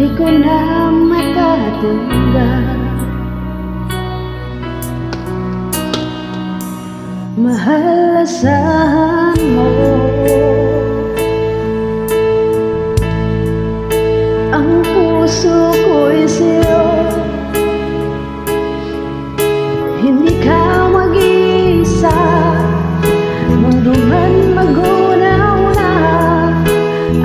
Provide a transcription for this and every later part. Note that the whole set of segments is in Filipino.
Di ko na matatanggap. Mahal, asahan mo ang puso ko'y sa'yo. Hindi ka mag-iisa, mundo man magunaw na,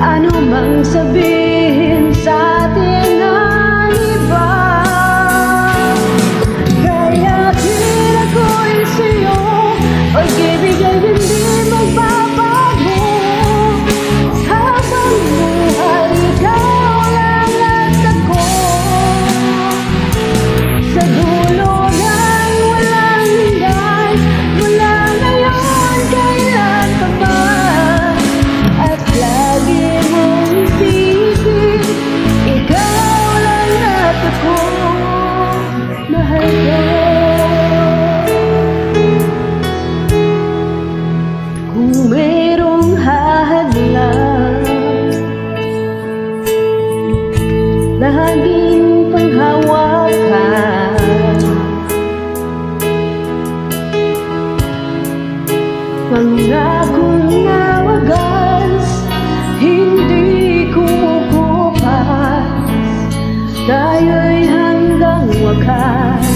ano mang sabihin sa atin ng iba. Kaya din ako'y sa'yo, pag-ibig ay hindi magbabago. Habang buhay, ikaw lang at ako. Sa dulo ng walang hanggan, mula ngayon kailan pa man. At lagi mong isipin, ikaw lang at ako. Mahal ko. Kung mayroong hahadlang, laging panghawakan. Pangakong na wagas, hindi kumukupas, tayo'y hanggang wakas.